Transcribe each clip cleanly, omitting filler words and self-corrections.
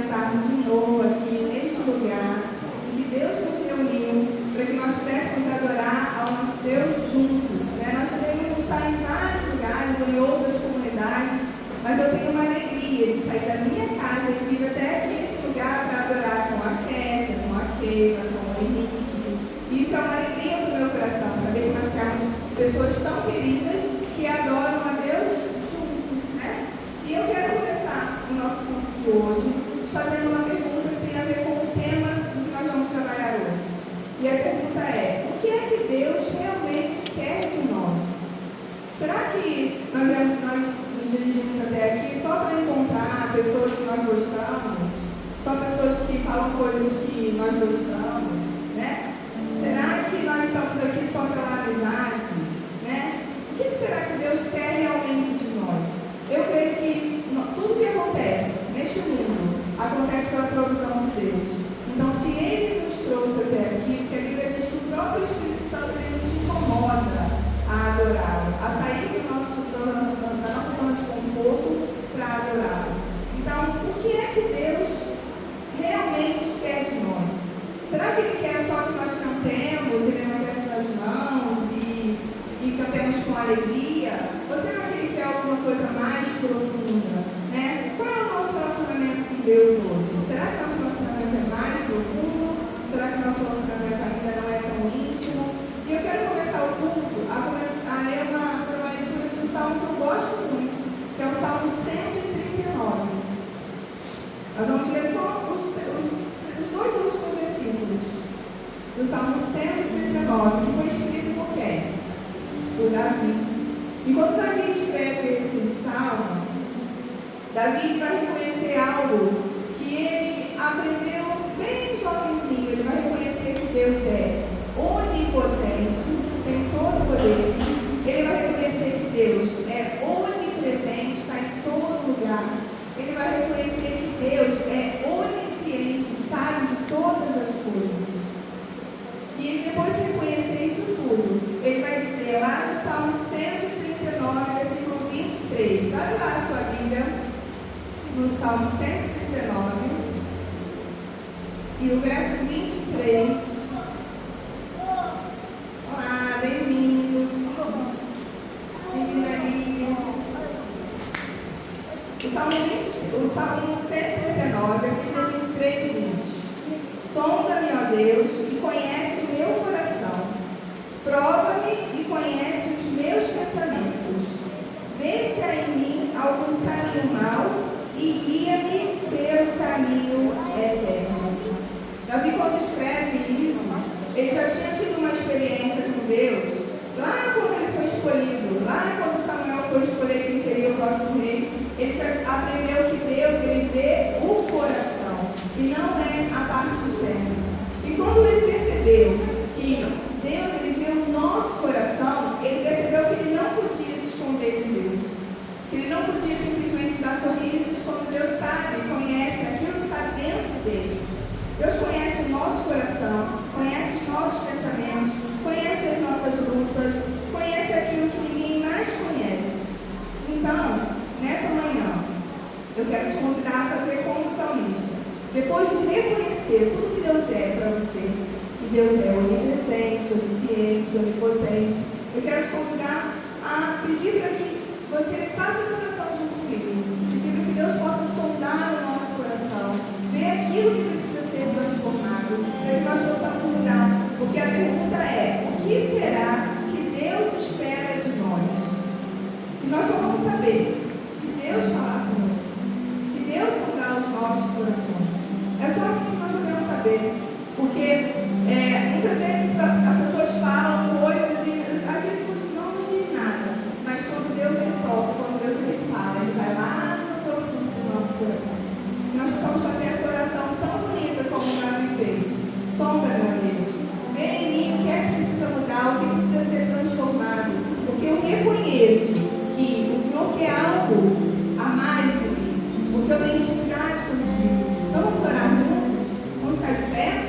estarmos de novo aqui neste lugar, em que Deus nos reuniu, para que nós pudéssemos adorar ao nosso Deus juntos. Nós poderíamos estar em vários lugares ou em outras comunidades, mas eu tenho uma alegria de sair da minha casa e vir até aqui nesse lugar para adorar com a Kessia, com a Keila, com o Henrique. E isso é uma alegria para o meu coração, saber que nós temos pessoas tão queridas que adoram a Deus juntos, E eu quero começar o nosso culto de hoje te fazendo uma pergunta que tem a ver com o tema do que nós vamos trabalhar hoje. E a pergunta é: o que é que Deus realmente quer de nós? Será que nós nos dirigimos até aqui só para encontrar pessoas que nós gostamos? Só pessoas que falam coisas que nós gostamos, Será que nós estamos aqui só pela amizade, O que será que Deus quer realmente de nós? Eu creio que tudo que acontece neste mundo acontece pela provisão de Deus. Então, se Ele nos trouxe até aqui, porque a Bíblia diz que o próprio Espírito Santo ele nos incomoda a adorá-lo, a sair da nossa zona de conforto para adorá-lo. Então, o que é que Deus realmente quer de nós? Será que Ele quer só que nós cantemos e levantemos as mãos e cantemos com alegria? Ou será que Ele quer alguma coisa mais profunda? Qual é o nosso relacionamento com Deus hoje? Será que nosso relacionamento é mais profundo? Será que nosso relacionamento ainda não é tão íntimo? E eu quero começar o culto fazer uma leitura de um salmo que eu gosto muito, que é o Salmo 139. Nós vamos ler só os dois últimos versículos do Salmo 139, que foi escrito por quem? Por Davi. E quando Davi escreve esse salmo, Davi vai reconhecer algo que ele aprendeu bem jovenzinho. Ele vai reconhecer que Deus é onipotente, tem todo o poder. Ele vai reconhecer que Deus é onipresente, está em todo lugar. Ele vai reconhecer que Deus é onisciente, sabe de todas as coisas. E depois de reconhecer isso tudo, ele vai dizer lá no Salmo 139, versículo 23. Abre lá a sua Bíblia, no Salmo 139, e o verso 23. Olá, bem-vindos. Bem-vinda, Lívia. O Salmo 139, versículo 23 diz: sonda-me, ó Deus, e conhece o meu coração. Prova-me e conhece os meus pensamentos. Vê se há em mim algum caminho mau e guia-me pelo caminho eterno. Davi, quando escreve isso, ele já tinha tido uma experiência com Deus, lá quando ele foi escolhido, lá quando Samuel foi escolher quem seria o próximo rei. Ele já aprendeu que Deus, ele vê o coração e não é a parte externa. E quando ele percebeu que Deus, ele vê o nosso coração, ele percebeu que ele não podia se esconder de Deus. Que ele não podia simplesmente dar sorrisos quando Deus sabe, conhece aquilo que está dentro dele. Deus conhece o nosso coração, conhece os nossos pensamentos, conhece as nossas lutas, conhece aquilo que ninguém mais conhece. Então, nessa manhã, eu quero te convidar a fazer como salmista. Depois de reconhecer tudo que Deus é para você, que Deus é onipresente, onisciente, onipotente, eu quero te convidar a pedir para que você faça essa oração junto comigo. Pedir para que Deus possa sondar o nosso coração, ver aquilo que precisa ser transformado, para que nós possamos mudar. Porque a pergunta é: o que será que Deus espera de nós? E nós só vamos saber se Deus falar conosco, se Deus sondar os nossos corações. É só assim que nós podemos saber. Porque muitas vezes as pessoas falam coisas e às vezes não nos diz nada. Mas quando Deus ele toca, quando Deus ele fala, ele vai lá no profundo do nosso coração. E nós precisamos fazer essa oração tão bonita como o Davi fez. Sonda, meu Deus. Vê em mim o que é que precisa mudar, o que precisa ser transformado. Porque eu reconheço que o Senhor quer algo a mais de mim. Porque eu tenho intimidade contigo. Então vamos orar juntos? Vamos ficar de pé?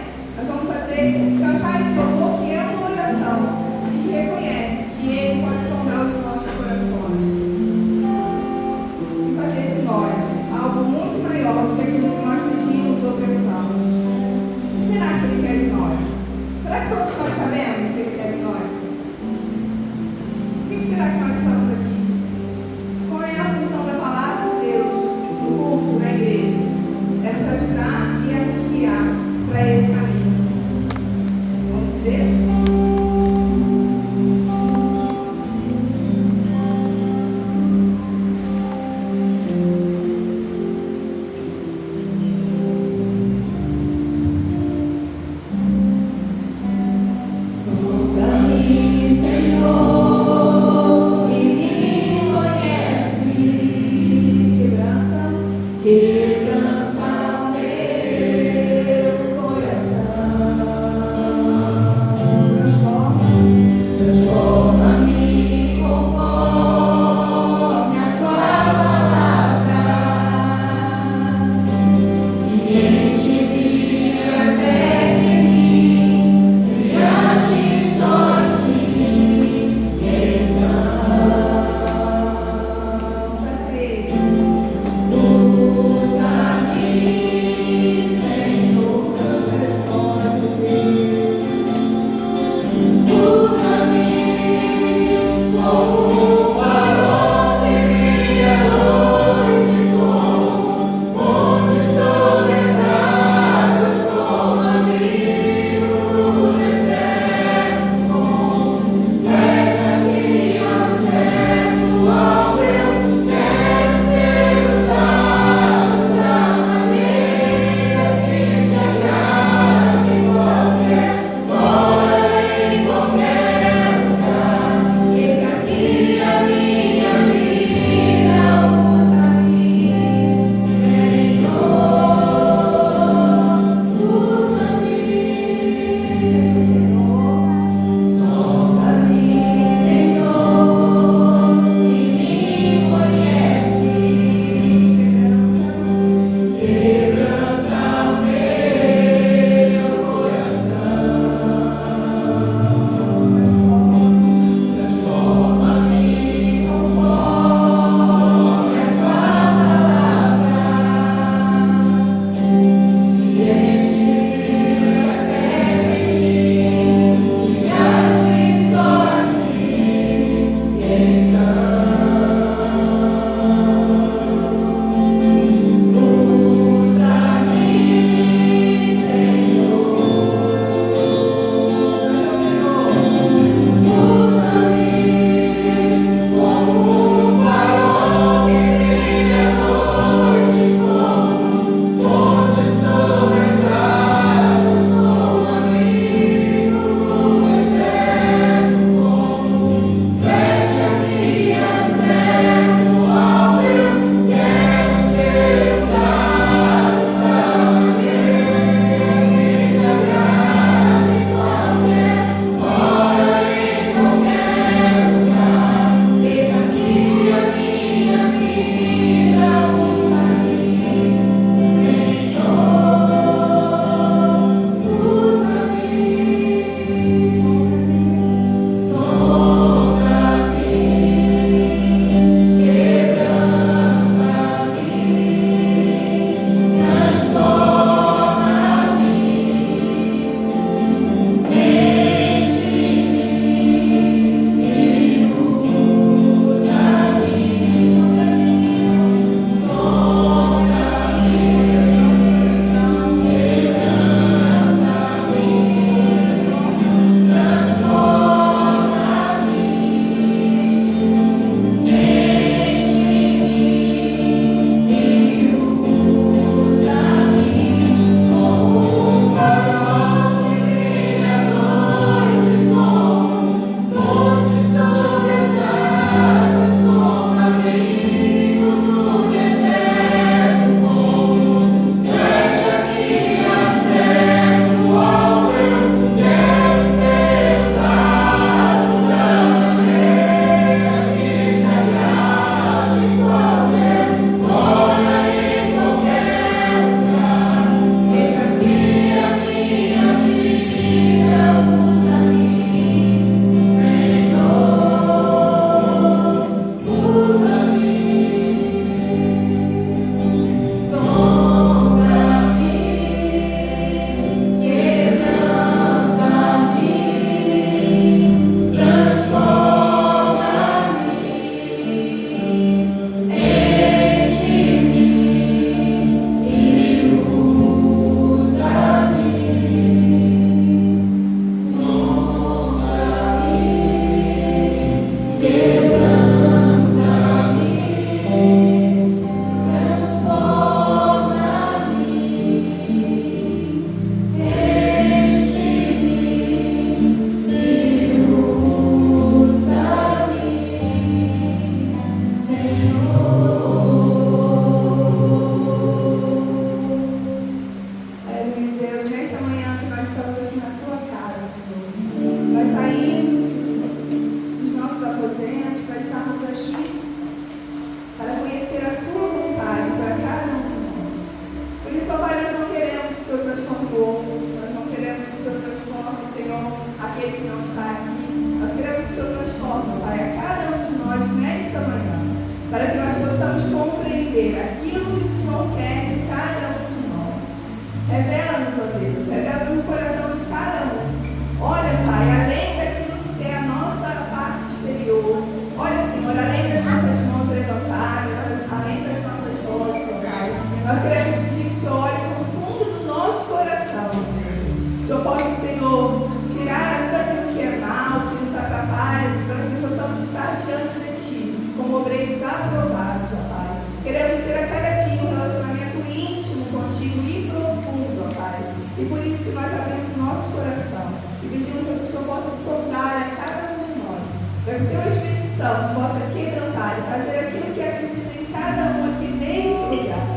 E por isso que nós abrimos o nosso coração e pedimos que o Senhor possa sondar a cada um de nós, para que o Teu Espírito Santo possa quebrantar e fazer aquilo que é preciso em cada um aqui neste lugar.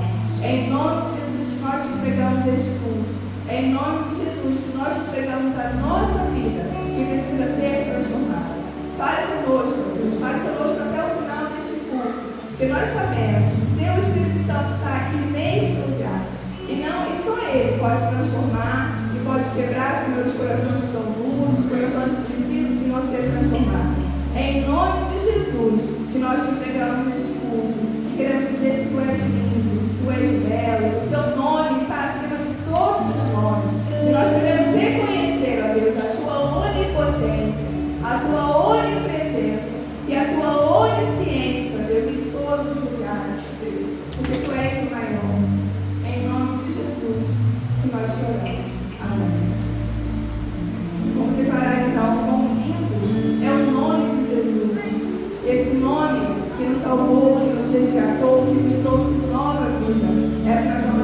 É em nome de Jesus que nós te entregamos este culto. É em nome de Jesus que nós te entregamos a nossa vida, que precisa ser transformada. Fale conosco, Deus. Fale conosco até o final deste culto, porque nós sabemos que o Teu Espírito Santo está aqui neste lugar. E só Ele pode transformar e pode quebrar, Senhor, os corações que estão duros, os corações que precisam, Senhor, ser transformados. É em nome de Jesus que nós te entregamos este culto e queremos dizer que Tu és lindo, Tu és belo, o Teu nome está acima de todos os nomes. E nós queremos reconhecer, ó Deus, a Tua onipotência, a Tua onipresença e a Tua onisciência, ó Deus, em todos os lugares, ó Deus, porque Tu és o maior. É em nome de Jesus que nós te oramos. Amém. Vamos declarar então quão lindo é o nome de Jesus. Esse nome que nos salvou, que nos resgatou, que nos trouxe nova vida. É o que nós vamos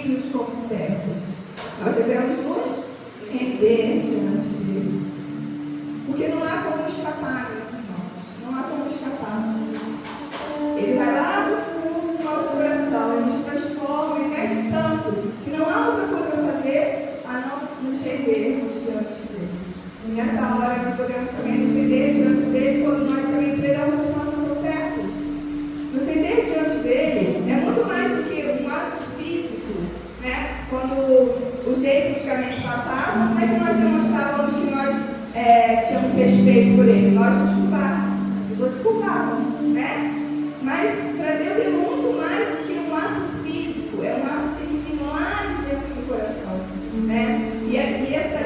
filhos como servos. Nós devemos nos render diante dele. Porque não há como escapar, meus irmãos. Não há como escapar. Ele vai lá no fundo do nosso coração, ele nos transforma e mexe tanto que não há outra coisa a fazer a não nos rendermos diante dele. E nessa hora nós podemos também nos render diante dele quando nós também entregamos as nossas ofertas. Nos render diante dele é muito mais do que um ato físico, né? Quando os reis antigamente passavam, como é que nós demonstrávamos que nós tínhamos respeito por ele? Nós nos curvávamos, as pessoas se curvavam, né? Mas para Deus é muito mais do que um ato físico, é um ato que tem que vir lá de dentro do coração, né? E essa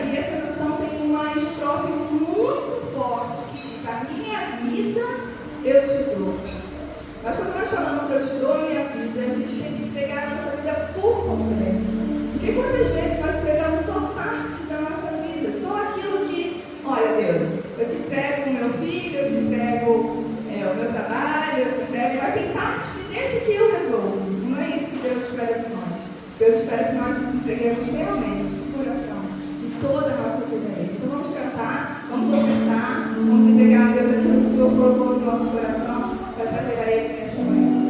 canção tem uma estrofe muito forte que diz: a minha vida eu te dou. Mas quando nós falamos eu te dou a minha vida, a gente tem que entregar a nossa vida por completo. Porque quantas vezes nós entregamos só parte da nossa vida, só aquilo que, olha Deus, eu te entrego o meu filho, eu te entrego o meu trabalho, eu te entrego, mas tem parte que deixa que eu resolvo. Não é isso que Deus espera de nós. Deus espera que nós nos entreguemos realmente, de coração, e toda a nossa vida a Ele. Então vamos cantar, vamos ofertar, vamos entregar a Deus aquilo que o Senhor colocou no nosso coração para trazer a Ele nesta manhã.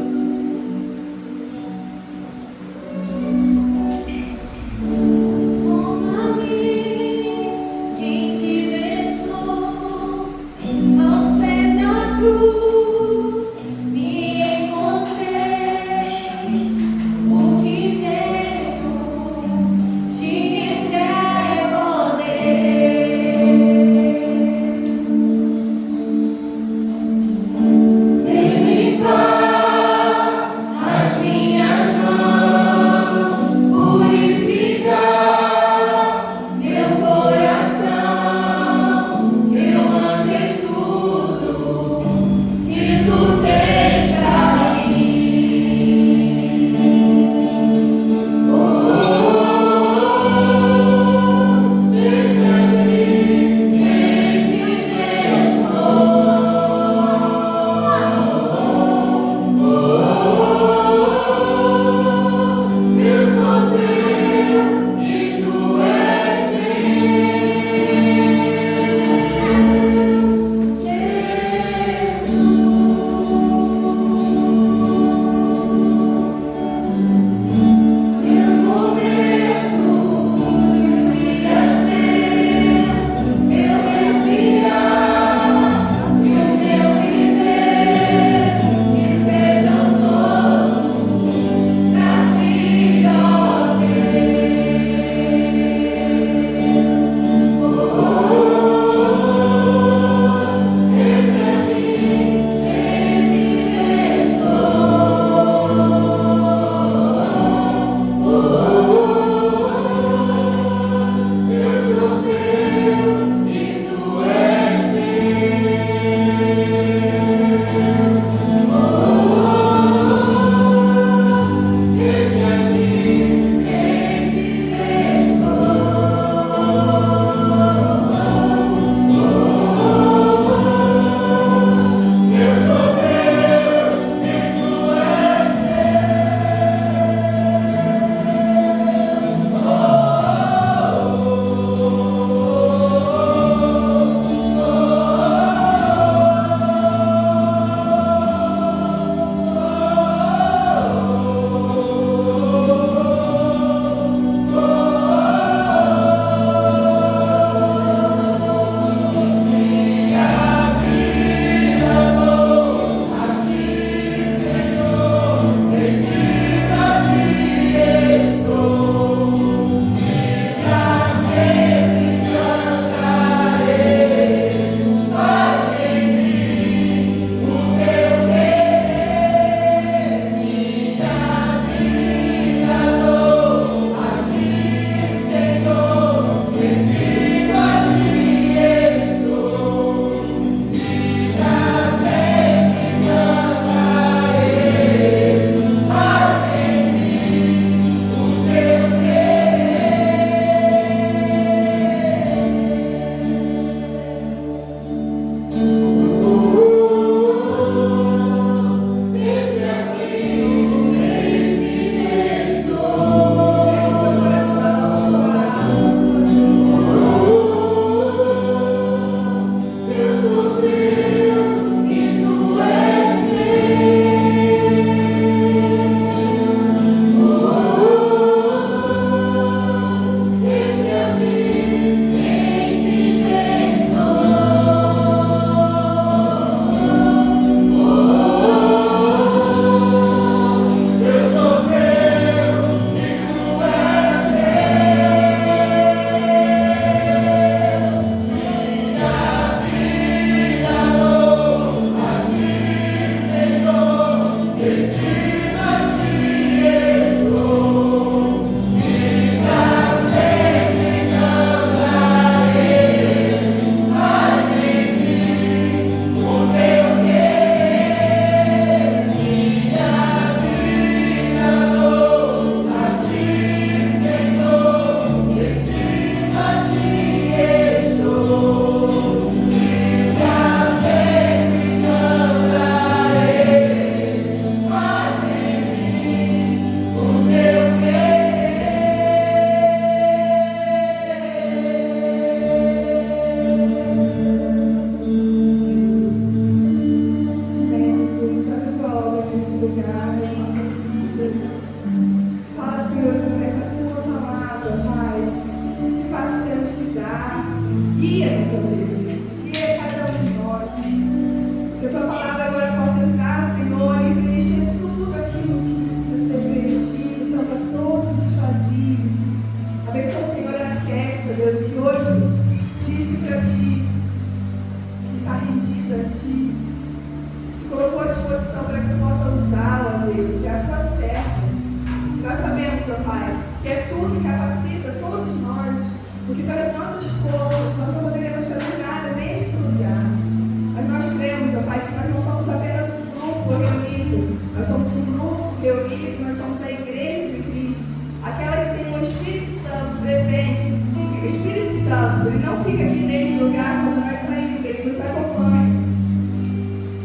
Vem me lugar nas nossas vidas. Fala, Senhor, através da tua palavra, Pai, que passos temos que dar. Guia-nos, ó Deus. Guia cada um de nós. Que a tua palavra agora possa entrar, Senhor, e preencher tudo aquilo que precisa ser preenchido, tampa todos os vazios. Abençoa, Senhor, a Kécia, ó Deus, que hoje disse para ti que está rendido a ti. Se colocou à disposição para que tu possa usá-la, Deus. É a tua serva. Nós sabemos, ó Pai, que é tu que capacita todos nós, porque pelas nossas forças nós não poderíamos fazer nada neste lugar. Mas nós cremos, ó Pai, que nós não somos apenas um grupo reunido, nós somos um grupo reunido, nós somos a Igreja de Cristo, aquela que tem o Espírito Santo presente. O Espírito Santo, ele não fica aqui neste lugar quando nós saímos, ele nos acompanha.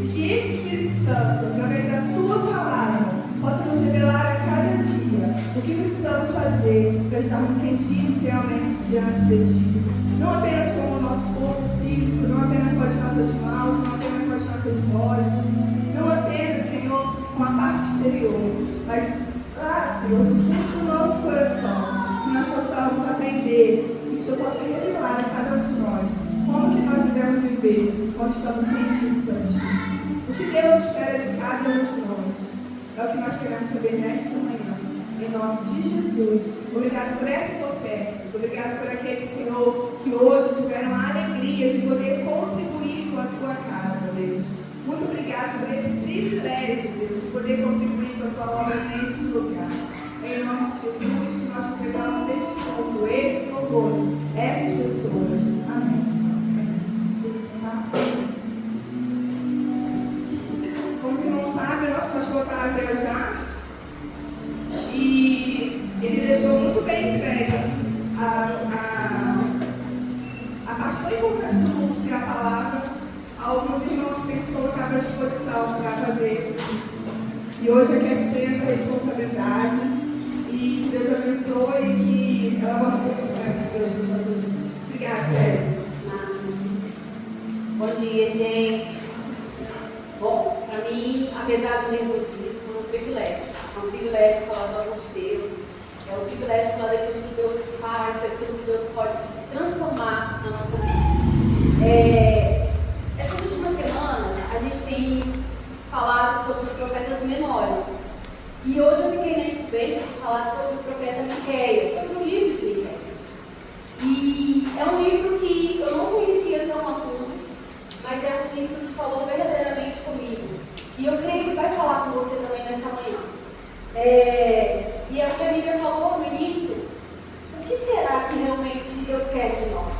E que esse Espírito Santo, através da tua palavra, possa nos revelar a cada dia o que precisamos fazer para estarmos rendidos realmente diante de ti. Não apenas com o nosso corpo físico, não apenas com as nossas mãos, não apenas com as nossas vozes, não apenas, Senhor, com a parte exterior, mas lá, Senhor, no fundo do nosso coração, que nós possamos aprender e que o Senhor possa revelar a cada um de nós como que nós devemos viver quando estamos rendidos a ti. O que Deus espera de cada um de nós é o que nós queremos saber nesta manhã. Em nome de Jesus. Obrigado por essas ofertas. Obrigado por aqueles, Senhor, que hoje tiveram a alegria de poder contribuir com a tua casa, Deus. Muito obrigado por esse privilégio, Deus, de poder contribuir com a tua obra neste lugar. Em nome de Jesus, que nós entregamos este culto, este louvor, essas pessoas. Amém. Como você não sabe, o nosso pastor está a viajar e ele deixou muito bem entregue a parte tão importante do culto, que é a palavra, a alguns irmãos que têm se colocado à disposição para fazer isso. E hoje a Kécia tem essa responsabilidade e que Deus abençoe e que ela possa ser instrumento de Deus nas nossas vidas. Obrigada, Kécia. Bom dia, gente. Bom, para mim, apesar do nervosismo, é um privilégio. É um privilégio falar do amor de Deus. É um privilégio falar daquilo que Deus faz, daquilo que Deus pode transformar na nossa vida. Essas últimas semanas, a gente tem falado sobre os profetas menores. E hoje eu fiquei na incumbência de falar sobre o profeta Miqueias, sobre o livro de Miqueias. E é um livro que eu não conhecia tão a fundo, mas é um livro que falou verdadeiramente comigo. E eu creio que vai falar com você também nesta manhã. E a que a Miriam falou no início, o que será que realmente Deus quer de nós?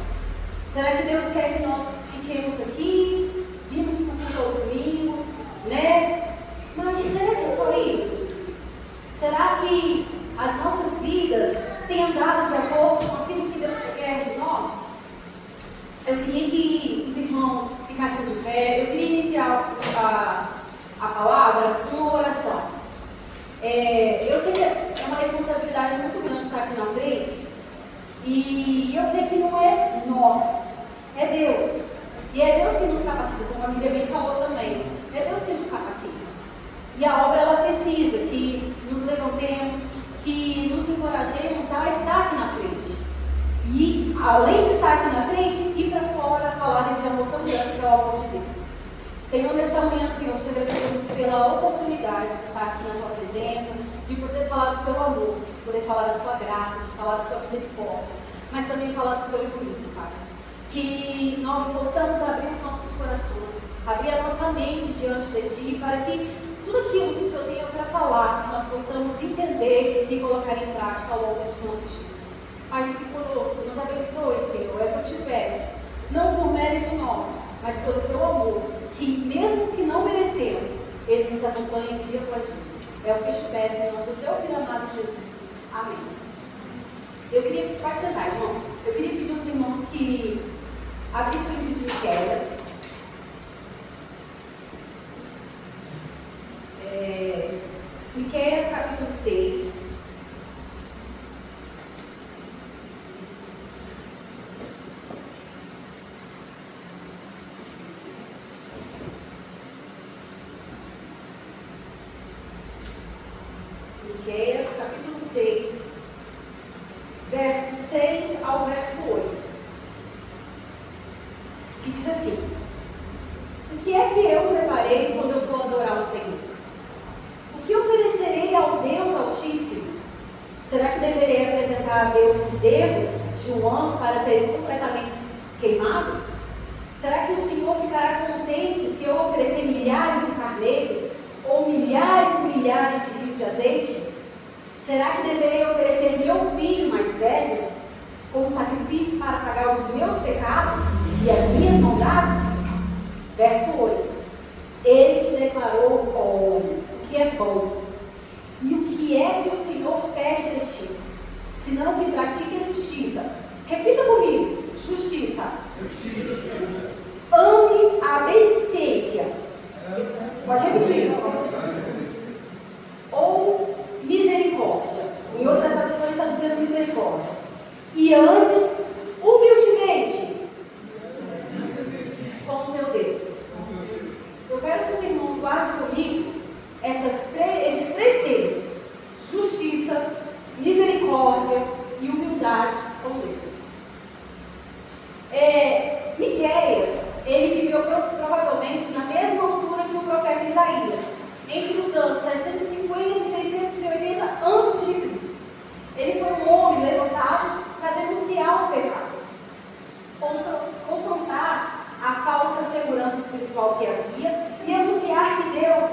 Será que Deus quer que nós fiquemos aqui, vimos por aos domingos, né? Mas será que é só isso? Será que as nossas vidas têm andado de acordo com aquilo que Deus quer de nós? Eu queria que os irmãos ficassem de pé. Eu queria iniciar a palavra com uma oração. Eu sei que é uma responsabilidade muito grande estar aqui na frente. E eu sei que não é nós, é Deus. E é Deus que nos capacita, como a Miriam bem falou também. É Deus que nos capacita. E a obra, ela precisa que nos levantemos, que nos encorajemos a estar aqui na frente. E, além de estar aqui na frente, ir para fora, falar desse amor tão grande que é o amor de Deus. Senhor, nesta manhã, Senhor, te agradecemos pela oportunidade de estar aqui na tua presença, de poder falar do teu amor, de poder falar da tua graça, de falar da tua misericórdia, mas também falar do seu juízo, Pai. Que nós possamos abrir os nossos corações, abrir a nossa mente diante de ti, para que tudo aquilo que o Senhor tenha para falar, que nós possamos entender e colocar em prática ao longo dos nossos dias. Pai, fique conosco, nos abençoe, Senhor, é o que eu te peço, não por mérito nosso, mas pelo teu amor, que mesmo que não merecemos, ele nos acompanha dia após dia. É o que eu te peço, em nome do teu filho amado Jesus. Amém. Eu queria, pode sentar, irmãos, eu queria pedir aos irmãos que abrissem o livro de Miqueias. Miqueias capítulo 6. 6, verso 6 ao verso 8, que diz assim: o que é que eu preparei quando eu for adorar o Senhor? O que oferecerei ao Deus Altíssimo? Será que deverei apresentar a Deus bezerros de um ano para serem completamente queimados? Será que o Senhor ficará contente se eu oferecer milhares de carneiros ou milhares e milhares de litros de azeite? Será que deverei oferecer meu filho mais velho como sacrifício para pagar os meus pecados e as minhas maldades? Verso 8. Ele te declarou bom, o que é bom. E o que é que o Senhor pede de ti? Senão que pratique a justiça. Repita comigo: justiça. Ame a beneficência. Pode repetir. Ou misericórdia. Em outras traduções está dizendo misericórdia. E antes, humildemente, com o teu Deus. Eu quero que os irmãos guardem comigo esses três termos: justiça, misericórdia e humildade com Deus. Miqueias, ele viveu provavelmente na mesma altura que o profeta Isaías, entre os anos 750 e 680 a.C. Ele foi um homem levantado para denunciar o pecado, confrontar a falsa segurança espiritual que havia e anunciar que Deus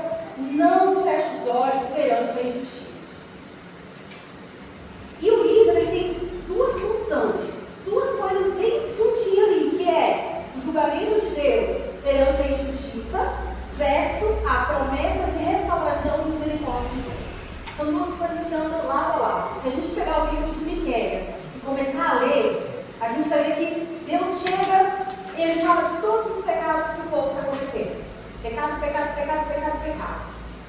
não fecha os olhos perante a injustiça. E o livro ele tem duas constantes, duas coisas bem juntinhas ali, que é o julgamento de Deus perante a injustiça versus a promessa de restauração e misericórdia de Deus. São duas coisas que andam lado a lado. Se a gente pegar o livro de Miqueias e começar a ler, a gente vai ver que Deus chega e ele fala de todos os pecados que o povo está cometendo. Pecado, pecado, pecado, pecado, pecado.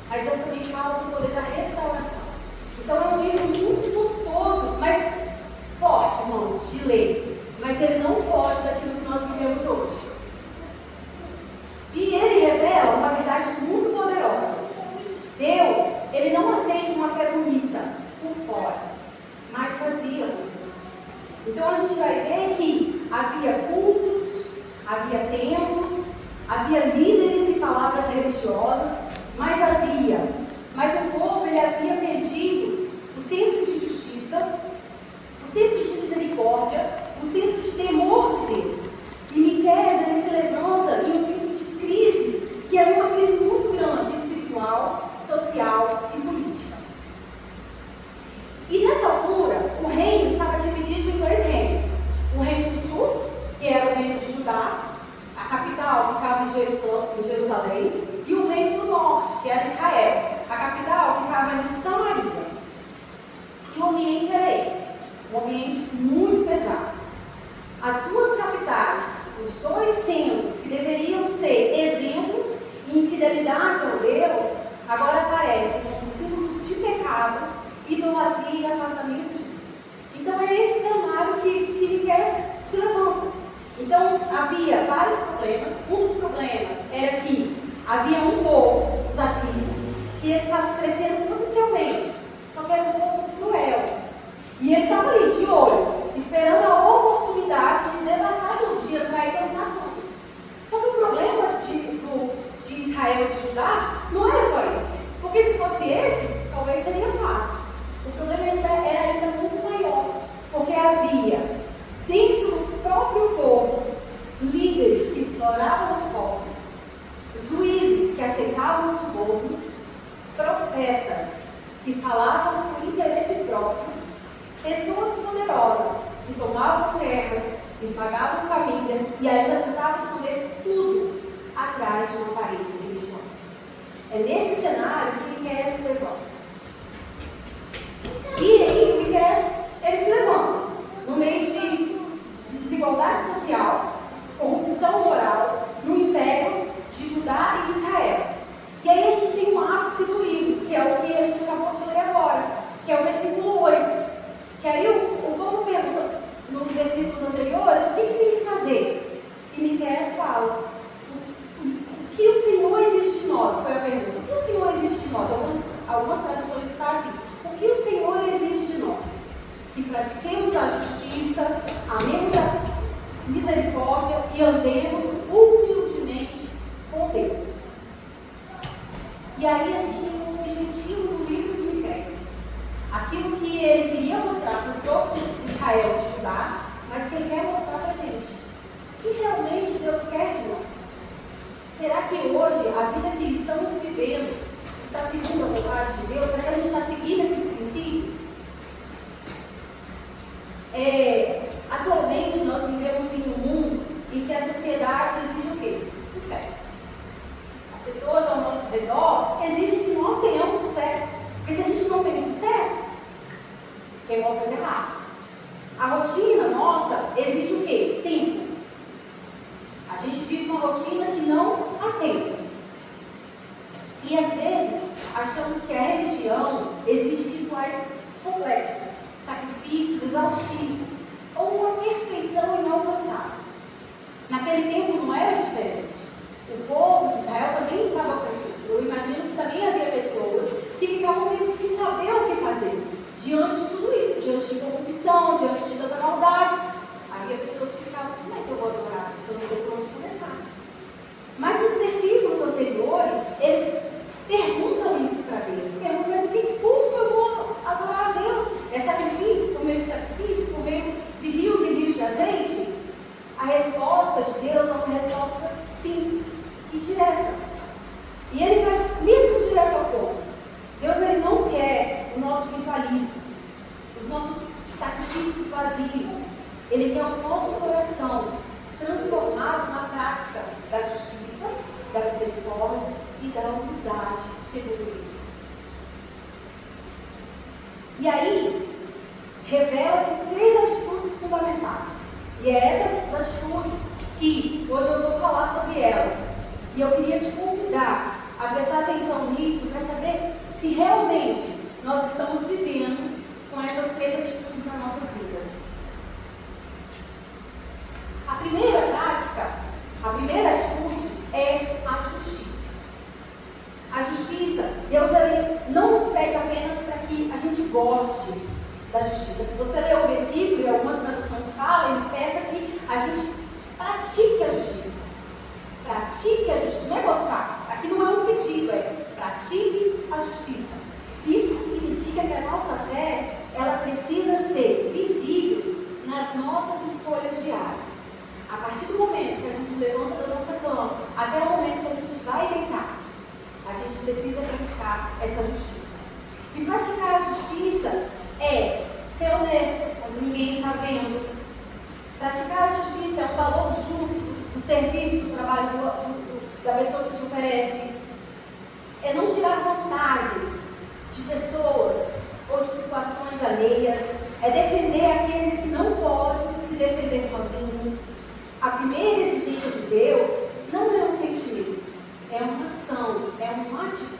Mas Deus também fala do poder da restauração. Então é um livro muito gostoso, mas forte, irmãos, de ler. Mas ele não foge daquilo que nós vivemos hoje. E ele revela uma verdade muito poderosa. Deus, ele não aceita uma fé bonita por fora, mas vazia. Então a gente vai ver que havia cultos, havia templos, havia líderes e palavras religiosas, mas o povo ele havia perdido o senso de justiça, o senso de misericórdia, o senso de temor de Deus. E Miqueias ele se levanta em um período de crise, que era uma crise muito grande, espiritual, social e política. E nessa altura, o reino estava dividido em dois reinos. O reino do sul, que era o reino de Judá, a capital ficava em Jerusalém, e o reino do norte, que era Israel, a capital ficava em Samaria. E o ambiente era esse, um ambiente muito pesado. As duas capitais, os dois centros que deveriam ser exemplos em fidelidade ao Deus, agora aparecem como símbolo de pecado, idolatria e afastamento de Deus. Então é esse cenário que Miqueias se levanta. Então havia vários problemas. Um dos problemas era que havia um povo, os assírios, que eles estavam crescendo potencialmente, só que era um povo cruel. E ele estava ali de olho, esperando a oportunidade de devastar tudo, de entrar e dominar tudo. Só que o problema de Israel e de Judá não era só esse. Porque se fosse esse, talvez seria fácil. O problema era ainda muito maior. Porque havia, dentro do próprio povo, líderes que exploravam os pobres, juízes que aceitavam os subornos, profetas que falavam por interesse próprios, pessoas poderosas que tomavam terras, que espagavam famílias e ainda tentavam esconder tudo atrás de uma aparência religiosa. É nesse cenário que Miqueias se levanta. E aí, Miqueias, ele se levanta no meio de desigualdade social, corrupção moral, no império de Judá e de Israel. E aí a gente tem um ápice do livro, que é o que a gente acabou de ler agora, que é o versículo 8. Que aí o povo pergunta nos versículos anteriores o que tem que fazer. E Miqueias fala: o que o Senhor exige de nós? Foi a pergunta. O que o Senhor exige de nós? Algumas andemos humildemente com Deus. E aí a gente tem um objetivo no livro de Miqueias. Aquilo que ele queria mostrar para o povo de Israel estudar, mas que ele quer mostrar para a gente. O que realmente Deus quer de nós? Será que hoje a vida que estamos vivendo está seguindo a vontade de Deus? Será que a gente está seguindo esses princípios? Atualmente nós vivemos em um mundo em que a sociedade exige o quê? Sucesso. As pessoas ao nosso redor exigem que nós tenhamos sucesso. Porque se a gente não tem sucesso, tem alguma coisa errada. A rotina nossa exige o quê? Tempo. A gente vive uma rotina que não há tempo. E às vezes achamos que a religião exige rituais complexos, sacrifícios exaustivos, ou uma perfeição inalcançável. Naquele tempo não era diferente. O povo de Israel também estava confuso. Eu imagino que também havia pessoas que ficavam meio sem saber o que fazer diante de tudo isso, diante de corrupção, diante de tanta maldade. Havia pessoas que ficavam, como é que eu vou adorar? Eu não sei por onde começar. Mas nos versículos anteriores, eles perguntam isso para Deus. Perguntam, mas como eu vou adorar a Deus? É sacrifício, por meio de sacrifício, por meio de rios e rios de azeite? A resposta de Deus é uma resposta simples e direta. E ele vai mesmo direto ao ponto. Deus ele não quer o nosso ritualismo, os nossos sacrifícios vazios. Ele quer o nosso coração transformado na prática da justiça, da misericórdia e da humildade, segundo ele. E aí, revela-se 3 atitudes fundamentais. E é essas atitudes que hoje eu vou falar sobre elas. E eu queria te convidar a prestar atenção nisso para saber se realmente nós estamos vivendo com essas 3 atitudes nas nossas vidas. A primeira prática, a primeira atitude é a justiça. A justiça, Deus ele não nos pede apenas para que a gente goste da justiça. Se você ler o versículo, e algumas traduções falam, ele peça que a gente pratique a justiça. Pratique a justiça, não é gostar. Aqui não é um pedido, é pratique a justiça. Isso significa que a nossa fé, ela precisa ser visível nas nossas escolhas diárias. A partir do momento que a gente levanta da nossa cama, até o momento que a gente vai deitar, a gente precisa praticar essa justiça. E praticar a justiça é ser honesto quando ninguém está vendo. Praticar a justiça é um valor justo do serviço, do trabalho da pessoa que te oferece. É não tirar vantagens de pessoas ou de situações alheias. É defender aqueles que não podem se defender sozinhos. A primeira exigência de Deus não é um sentimento, é uma ação, é uma atitude.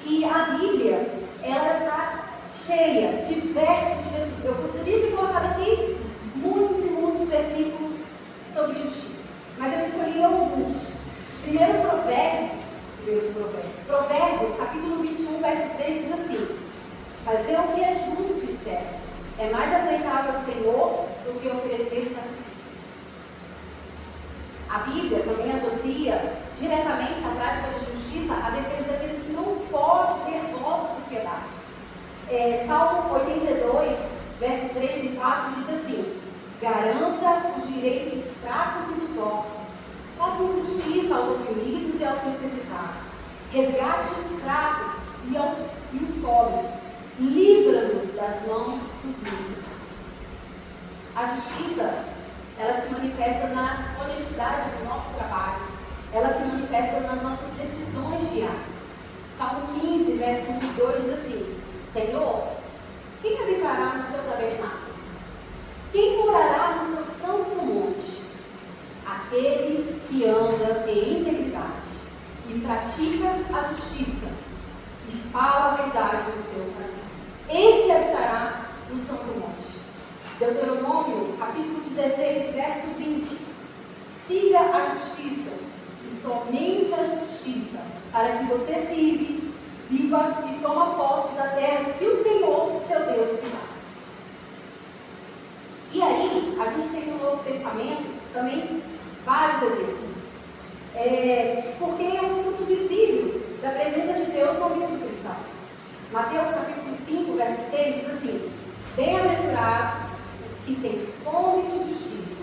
E a Bíblia, ela está cheia de versos, eu poderia ter colocado aqui muitos e muitos versículos sobre justiça, mas eu escolhi alguns. Primeiro Provérbios, capítulo 21, verso 3, diz assim: fazer o que é justo e certo é mais aceitável ao Senhor do que oferecer sacrifícios. A Bíblia também associa diretamente a prática de justiça à defesa daqueles que não podem ter voz na sociedade. Salmo 82, verso 3 e 4 diz assim: garanta os direitos dos fracos e dos órfãos, façam justiça aos oprimidos e aos necessitados, resgate os fracos e os pobres, livra-nos das mãos dos ímpios. A justiça, ela se manifesta na honestidade do nosso trabalho, ela se manifesta nas nossas decisões diárias. Salmo 15, verso 1 e 2 diz assim: Senhor, quem habitará no teu tabernáculo? Quem morará no teu santo monte? Aquele que anda em integridade e pratica a justiça e fala a verdade no seu coração. Esse habitará no santo monte. Deuteronômio, capítulo 16, verso 20. Siga a justiça e somente a justiça, para que você viva e toma posse da terra que o Senhor, seu Deus, lhe dá. E aí, a gente tem no Novo Testamento também vários exemplos. Porque é um fruto visível da presença de Deus no vida do cristão. Mateus capítulo 5, verso 6 diz assim: bem-aventurados os que têm fome de justiça,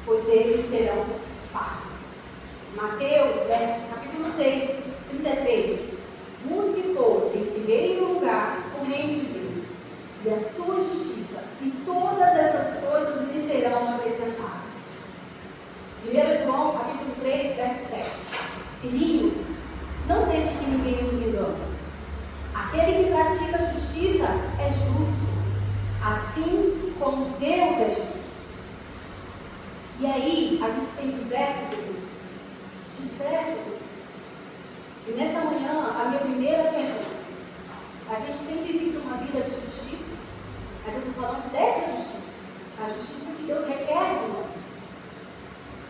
pois eles serão fartos. Mateus, capítulo 6, 33. Busque, pois, em primeiro lugar o reino de Deus e a sua justiça, e todas essas coisas lhe serão acrescentadas. 1 João, capítulo 3, verso 7. Filhinhos, não deixe que ninguém nos engane. Aquele que pratica a justiça é justo, assim como Deus é justo. E aí, a gente tem diversos exemplos. E nessa manhã, a minha primeira pergunta: a gente tem vivido uma vida de justiça? Mas eu estou falando dessa justiça, a justiça que Deus requer de nós.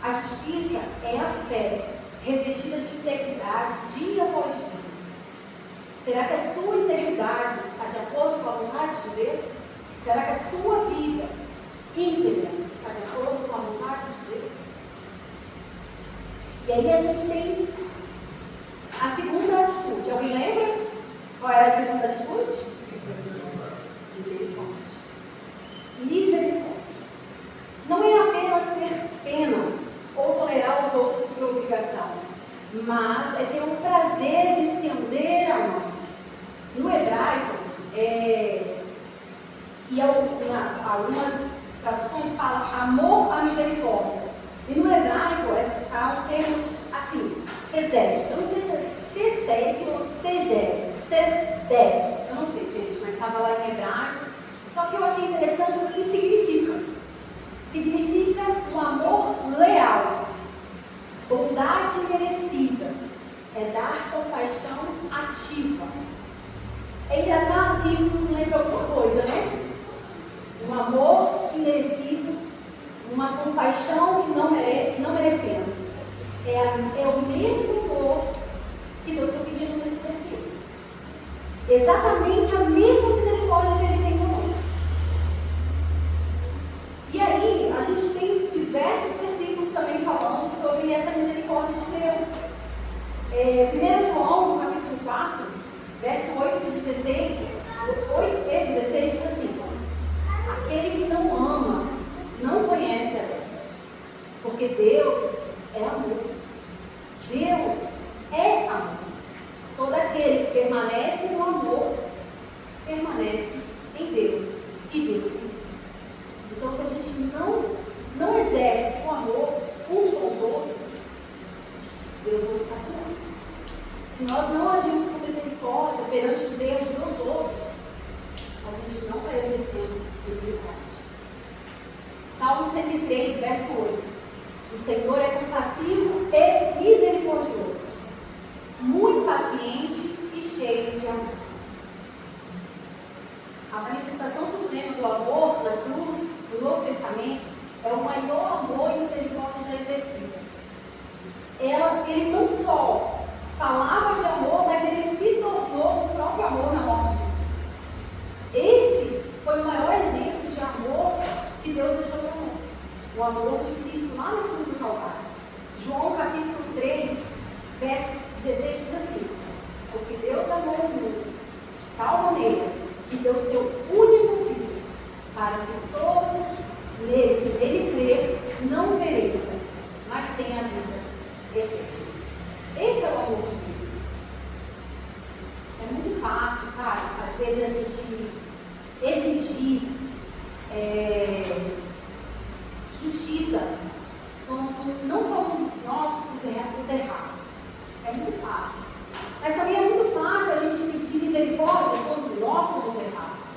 A justiça é a fé revestida de integridade dia após dia. Será que a sua integridade está de acordo com a vontade de Deus? Será que a sua vida íntegra está de acordo com a vontade de Deus? E aí a gente tem a segunda atitude. Alguém lembra? Qual era a segunda atitude? Misericórdia. Misericórdia. Não é apenas ter pena ou tolerar os outros por obrigação, mas é ter o prazer de estender a mão. No hebraico, e algumas traduções falam amor à misericórdia. E no hebraico há um termo assim, chesed. Eu não sei se é chesed ou seged. Chesed. Eu não sei, gente, mas estava lá em hebraico. Só que eu achei interessante o que significa. Significa um amor leal, bondade merecida, é dar compaixão ativa. É engraçado que isso nos lembra alguma coisa, né? Um amor imerecido, uma compaixão que não merecemos. É o mesmo amor que Deus está pedindo nesse versículo. Exatamente a mesma misericórdia que Ele tem conosco. E aí, a gente tem diversos versículos também falando sobre essa misericórdia de Deus. 1 João, capítulo 4, verso 8 e 16, 8 e 16 diz assim: aquele que não ama, não conhece a Deus, porque Deus é amor. Deus é amor. Todo aquele que permanece no amor, permanece em Deus, e Deus em Deus. Então, se a gente não exerce o amor uns com os outros, Deus não está conosco. Se nós não agimos com misericórdia perante os erros dos outros, a gente não está exercendo misericórdia. Salmo 103, verso 8. O Senhor é compassivo e misericordioso, muito paciente e cheio de amor. A manifestação suprema do amor na cruz, no Novo Testamento, é o maior amor e misericórdia já exercida. Ele não só falava de amor, mas ele se tornou o próprio amor na morte de Cristo. Esse foi o maior exemplo de amor que Deus deixou para nós. O amor de Cristo lá na cruz do Calvário. João capítulo 3, verso 16 diz assim: porque Deus amou o mundo de tal maneira que deu seu único Filho, para que todo que nele crê não pereça, mas tenha vida eterna. Esse é o amor de Deus. É muito fácil, sabe? Às vezes a gente exigir justiça quando não somos nós os errados. É muito fácil. Mas também é muito fácil a gente pedir misericórdia quando nós somos errados.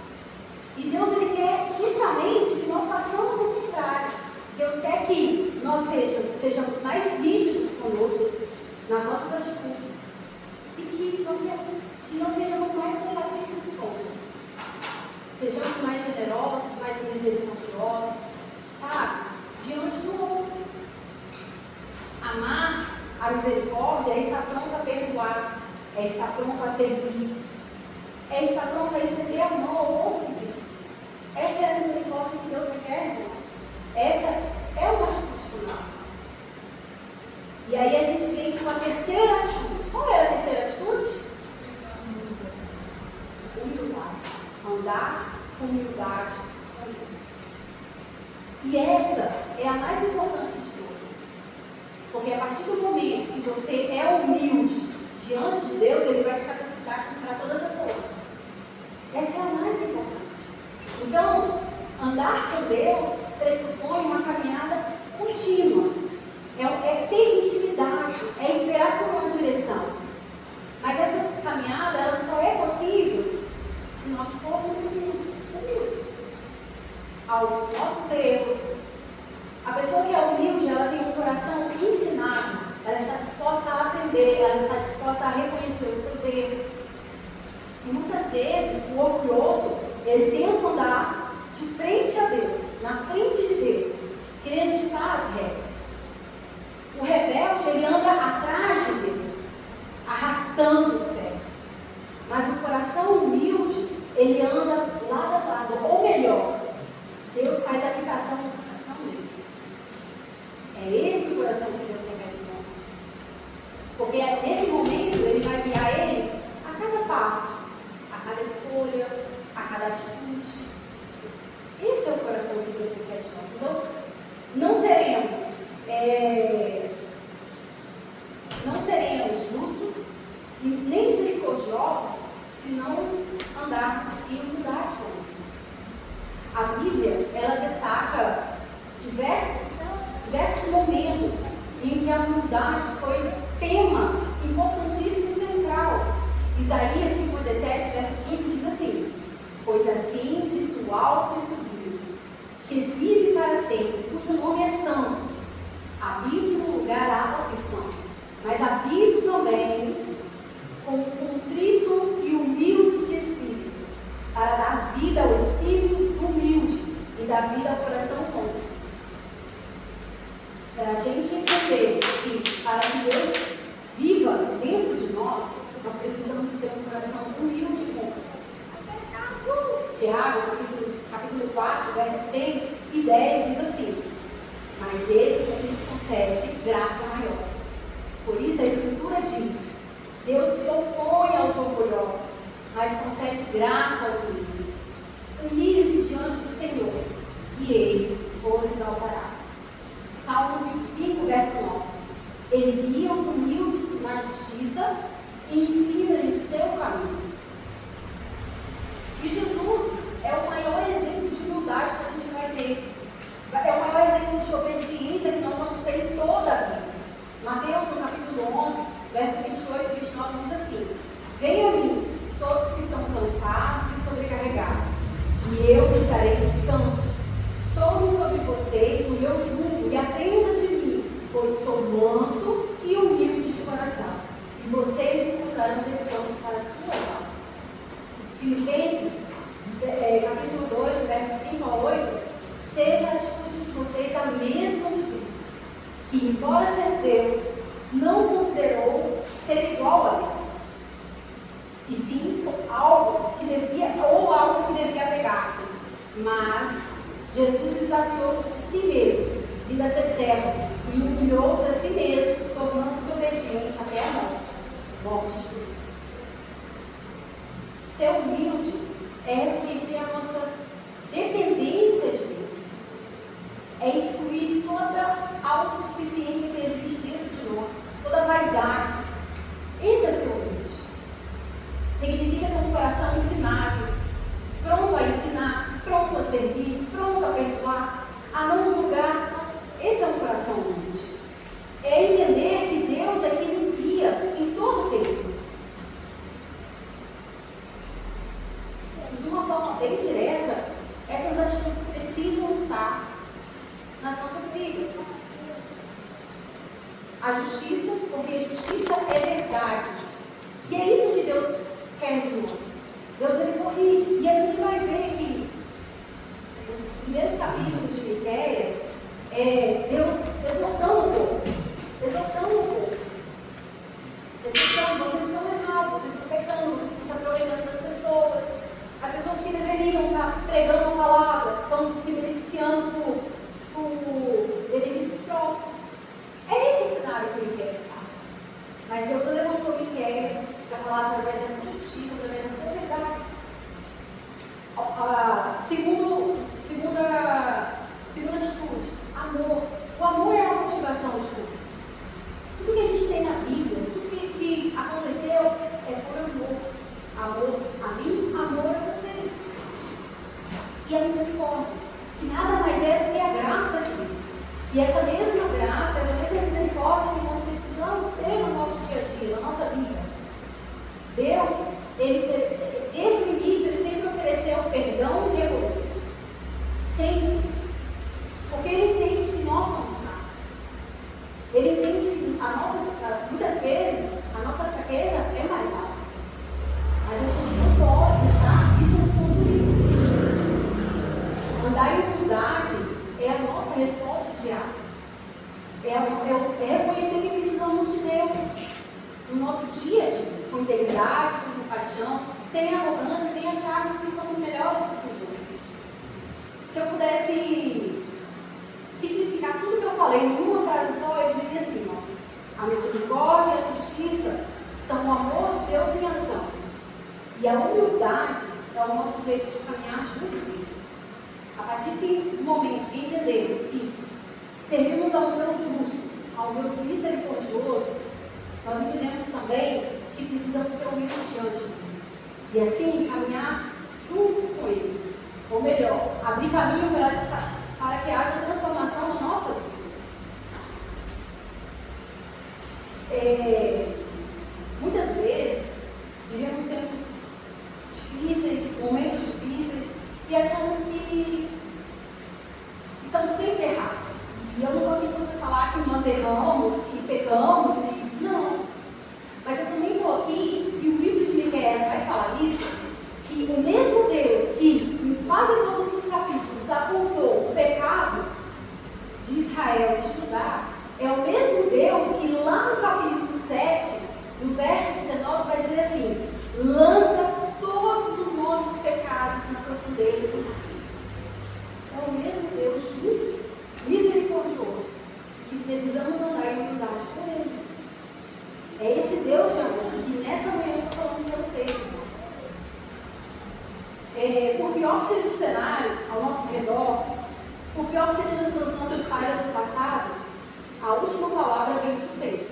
E Deus, Ele quer justamente que nós façamos o contrário. Deus quer que nós sejamos mais rígidos conosco, nas nossas atitudes, e que nós sejamos mais compassivos com Ele. Sejamos mais generosos, mais misericordiosos, sabe? Diante do outro. Amar a misericórdia é estar pronto a perdoar, é estar pronto a servir, é estar pronto a estender a mão ao outro que precisa. Essa é a misericórdia que Deus requer de nós. Essa é uma atitude final. Andar com humildade com Deus. E essa é a mais importante de todas. Porque a partir do momento que você é humilde diante de Deus, Ele vai te capacitar para todas as outras. Essa é a mais importante. Então, andar com Deus pressupõe uma caminhada contínua. É ter intimidade, é esperar por uma direção. Mas essa caminhada, ela só é possível se nós formos humildes aos nossos erros. A pessoa que é humilde, ela tem um coração ensinado, ela está disposta a aprender, ela está disposta a reconhecer os seus erros. E muitas vezes, o orgulhoso, ele tenta andar de frente a Deus, na frente de Deus, querendo ditar as regras. O rebelde, ele anda atrás de Deus, arrastando os pés. Mas o coração humilde, ele anda lado a lado, ou melhor, Deus faz a habitação no coração dele. É esse o coração que Deus requer de nós. Porque nesse momento, Ele vai guiar ele a cada passo, a cada escolha, a cada atitude. Esse é o coração que Deus requer de nós. Então, não seremos justos e nem misericordiosos se não andarmos em humildade com Deus. A Bíblia, ela destaca diversos momentos em que a humildade foi tema importantíssimo e central. Isaías 57, verso 15 diz assim: pois assim diz o alto e sublime, que vive para sempre, cujo nome é santo, habito no lugar alto e santo, mas habito também com o contrito e humilde de espírito, para dar vida ao espírito humilde e dar vida ao coração contrito. Para a gente entender que para que Deus viva dentro de nós precisamos ter um coração humilde e contrito. Tiago, capítulo 4, versos 6 e 10 diz assim: mas Ele nos concede graça maior. Por isso a Escritura diz: Deus se opõe aos orgulhosos, mas concede graça aos humildes. Humilhe-se diante do Senhor, e Ele os exaltará. Salmo 25, verso 9. Ele guia os humildes na justiça e ensina-lhes o seu caminho. E Jesus é o maior exemplo de humildade que a gente vai ter. É o maior exemplo de obediência que nós vamos ter em toda a vida. Mateus, no capítulo 11, verso 28 e 29, diz assim: venham a mim, todos que estão cansados e sobrecarregados, e eu lhes darei descanso. Tomem sobre vocês o meu jugo e aprendam de mim, pois sou manso e humilde de coração, e vocês encontrarão descanso para as suas almas. Filipenses, capítulo 2, versos 5 a 8, seja a atitude de vocês a mesma de Cristo, que, embora ser Deus, não considerou ser igual a Deus, e sim algo que devia apegar-se, mas Jesus esvaziou-se de si mesmo, vindo a ser servo, e humilhou-se a si mesmo, tornando-se obediente até a morte de cruz. Ser humilde é reconhecer a nossa dependência de Deus, é excluir toda autossuficiência que existe dentro de nós, toda vaidade. Esse é ser humilde. Significa ter um coração ensinado, pronto a ensinar, pronto a servir, pronto a perdoar, a não julgar. Esse é um coração humilde. É entender que Deus é quem nos guia em todo o tempo. De uma forma bem direta, essas atitudes precisam estar nas nossas vidas. A justiça, porque a justiça é verdade. E é isso que Deus quer de nós. Deus, Ele corrige. E a gente vai ver que nos primeiros capítulos de Miqueias, Deus exortando o povo. Exortando, vocês estão errados, vocês estão pecando, vocês estão se aproveitando das pessoas. As pessoas que deveriam estar pregando a palavra estão se beneficiando por benefícios próprios. É esse o cenário que Miqueias está. Mas Deus levantou Miqueias para falar através da sua justiça, através da sua verdade. E essa mesma graça, essa mesma misericórdia que nós precisamos ter no nosso dia a dia, na nossa vida. Deus, desde o início, Ele sempre ofereceu perdão rigoroso. Sempre. Porque Ele entende que nós somos fracos. Ele entende que muitas vezes a nossa fraqueza é mais alta. Mas a gente não pode deixar isso nos consumir. Andar em humildade é a nossa resposta diária. É reconhecer que precisamos de Deus no nosso dia a dia, com integridade, com compaixão, sem arrogância, sem acharmos que somos melhores do que os outros. Se eu pudesse simplificar tudo que eu falei em uma frase só, eu diria assim: a misericórdia e a justiça são o amor de Deus em ação. E a humildade é o nosso jeito de caminhar junto com Ele. A partir do momento que entendemos que servimos a um Deus justo, a um Deus misericordioso, nós entendemos também que precisamos ser humildes diante dele. E assim caminhar junto com Ele. Ou melhor, abrir caminho para que haja transformação nas nossas vidas. Muitas vezes vivemos tempos difíceis, momentos difíceis, e achamos que estamos sempre errados. E eu não estou aqui sempre falar que nós erramos, que pecamos, não. Mas eu também estou aqui, e o livro de Miqueias vai falar isso, que o mesmo Deus que em quase todos os capítulos apontou o pecado de Israel, de Judá, é o mesmo Deus que lá no capítulo 7, no verso 19, vai dizer assim: lança todos os nossos pecados na profundeza do mar. É o mesmo Deus justo, misericordioso, que precisamos andar em humildade com Ele. É esse Deus de amor que nessa manhã eu estou falando para vocês, irmãos. Por pior que seja o cenário ao nosso redor, por pior que sejam as nossas falhas do passado, a última palavra vem do Senhor.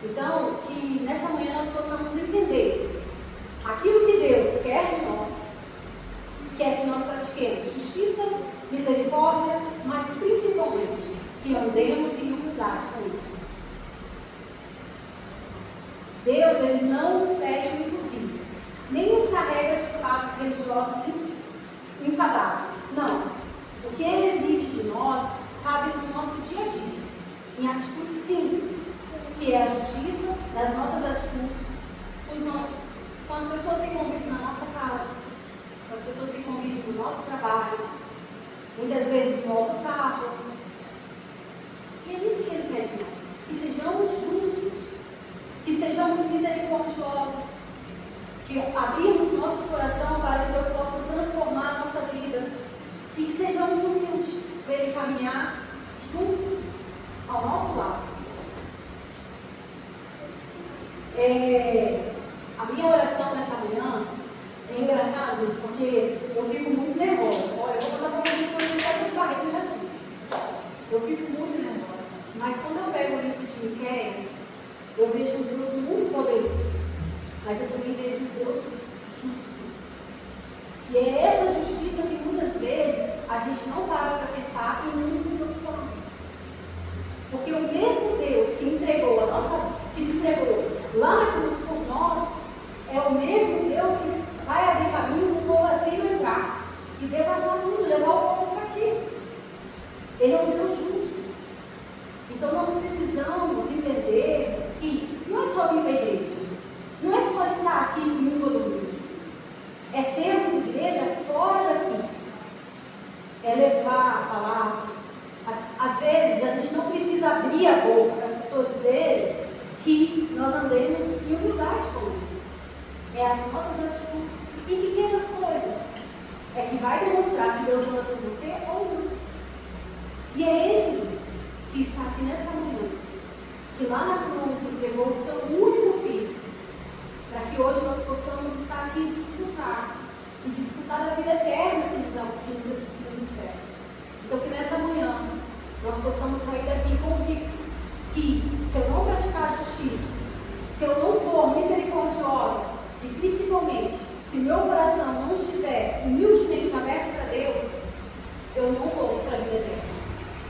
Então, que nessa manhã nós possamos entender aquilo que Deus quer de nós, quer que nós pratiquemos justiça, misericórdia, mas principalmente que andemos em humildade com Ele. Deus, Ele não nos pede o impossível, nem nos carrega de fatos religiosos infadáveis. Não. O que Ele exige de nós cabe no nosso dia a dia, em atitudes simples, que é a justiça das nossas atitudes, com as pessoas que convivem na nossa casa, com as pessoas que convivem no nosso trabalho, muitas vezes no autocarro. E é isso que Ele pede de nós, que sejamos justos, que sejamos misericordiosos, que abrimos nosso coração para que Deus possa transformar a nossa vida e que sejamos humildes para Ele caminhar junto ao nosso lado. A minha oração nessa manhã é engraçado, porque eu fico muito nervosa. Olha, eu vou contar para vocês que eu tive um pouco de barriga, eu já tive. Eu fico muito nervosa. Mas quando eu pego o livro de Miqueias, eu vejo um Deus muito poderoso, mas eu também vejo um Deus justo. E é essa justiça que muitas vezes a gente não para para pensar e não nos preocupamos. Porque o mesmo Deus que entregou que se entregou lá na cruz por nós, é o mesmo Deus que vai abrir caminho para o povo assim entrar e devastar tudo, levar o povo cativo. Ele é um Deus justo. Então nós precisamos entendermos que não é só vir para a igreja, não é só estar aqui domingo a domingo, é sermos igreja fora daqui, é levar a palavra. Às vezes a gente não precisa abrir a boca para as pessoas verem que nós andemos em humildade com eles. É as nossas atitudes em pequenas coisas é que vai demonstrar se Deus anda com você ou não. E é esse Deus que está aqui nesta manhã, que lá na cruz entregou o seu único filho, para que hoje nós possamos estar aqui e desfrutar da vida eterna que nos espera. Então que nesta manhã nós possamos sair daqui convictos que se eu não praticar a justiça, se eu não for misericordiosa e principalmente se meu coração não estiver humildemente aberto para Deus, eu não vou para a vida eterna.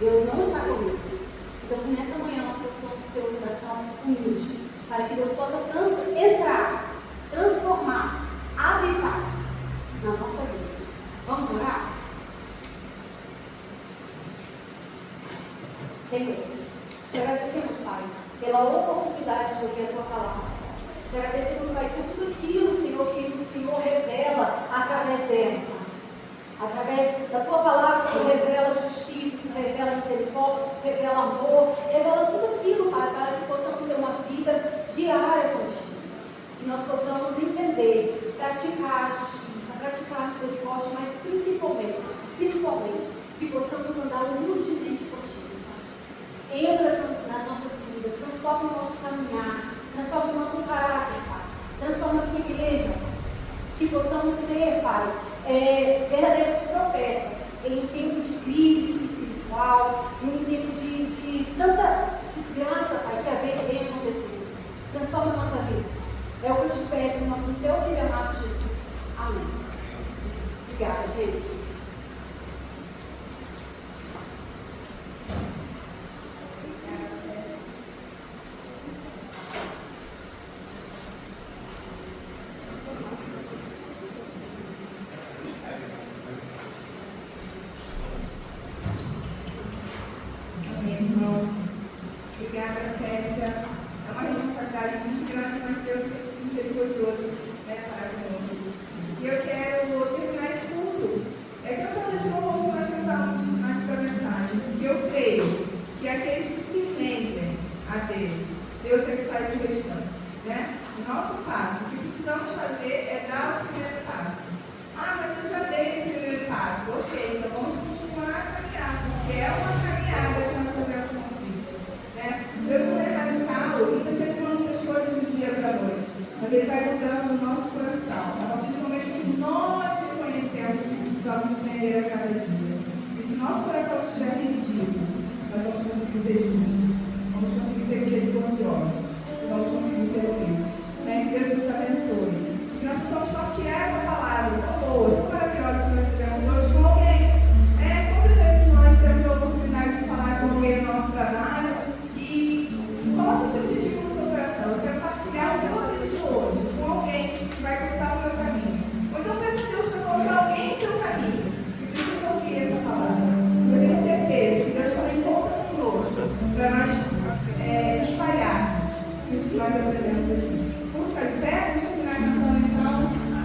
Deus não está comigo. Então, nesta manhã, nós precisamos ter um coração humilde, para que Deus possa entrar, transformar, habitar na nossa vida. Vamos orar? Senhor, te agradecemos, Pai, pela oportunidade de ouvir a Tua palavra. Te agradecemos, Pai, por tudo aquilo, Senhor, que o Senhor revela através dela, Pai. Através da Tua palavra, o Senhor revela justiça, o Senhor revela misericórdia, o Senhor revela amor, revela tudo aquilo, Pai, para que possamos ter uma vida diária contigo. Que nós possamos entender, praticar a justiça, praticar a misericórdia, mas principalmente, que possamos andar humildemente contigo, Pai. Entra nas nossas vidas, transforma o nosso caminhar, transforma o nosso caráter, Pai. Transforma a tua igreja, que possamos ser, Pai, verdadeiros profetas em tempo de crise espiritual, em um tempo de tanta desgraça, Pai, que vem acontecendo. Transforma a nossa vida. É o que eu te peço em nome do teu filho amado Jesus. Amém. Obrigada, gente. Obrigada, Kécia. É uma responsabilidade muito grande, mas Deus é misericordioso, né, para conosco. E eu quero terminar esse culto cantando esse louvor que nós cantamos antes da mensagem, porque eu creio que aqueles que se rendem a Deus, Deus é que faz o restante, né? O nosso passo, o que precisamos fazer é dar o primeiro passo. Ah, mas você já deu o primeiro passo. Ok, então vamos continuar a caminhar, porque é uma caminhada que nós fazemos com Cristo, né? Deus não é radical, muitas vezes não muda as coisas do dia para a noite, mas Ele vai mudando o nosso coração, a partir do momento que nós reconhecemos que precisamos nos render a cada dia. E se o nosso coração estiver rendido, nós vamos conseguir ser justos, vamos conseguir ser misericordiosos, vamos conseguir ser humildes, né? Que Deus nos abençoe. Que nós possamos partilhar essa palavra tão boa, tão maravilhosa que nós tivemos hoje com alguém. Quantas vezes nós temos a oportunidade de falar com alguém no nosso trabalho e coloca esse objetivo no seu coração. Eu quero partilhar o meu objetivo hoje com alguém que vai começar o meu caminho. Ou então peça a Deus para colocar alguém em seu caminho que precisa ouvir essa palavra. Eu tenho certeza que Deus também conta conosco para nós espalharmos isso que nós aprendemos aqui. Vamos ficar de pé? Vamos terminar cantando então.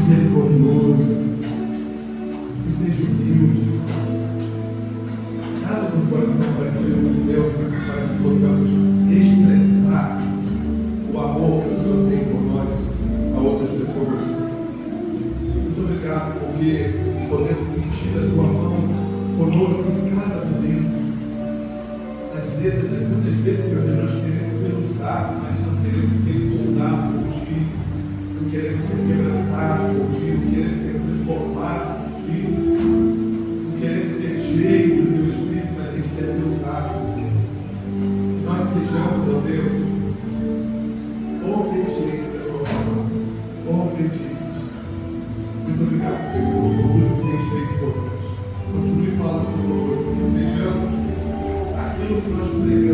misericordioso, que seja humilde. Dá-nos um coração parecido com Deus, para que possamos expressar o amor que o Senhor tem por nós a outras pessoas. Muito obrigado, porque podemos sentir a tua mão conosco em cada momento. As letras, muitas vezes, Senhor, nós queremos ser usados, mas não queremos ser soldados por Ti, não queremos ser quebrantados por Ti, não queremos ser transformados por Ti, não queremos ser cheios do Teu Espírito, mas a gente quer ser usado. Que nós sejamos, ó Deus, obedientes à Tua palavra, obedientes. Muito obrigado, Senhor, por tudo que tens feito por nós. Continue falando conosco, que sejamos aquilo que nós pregamos.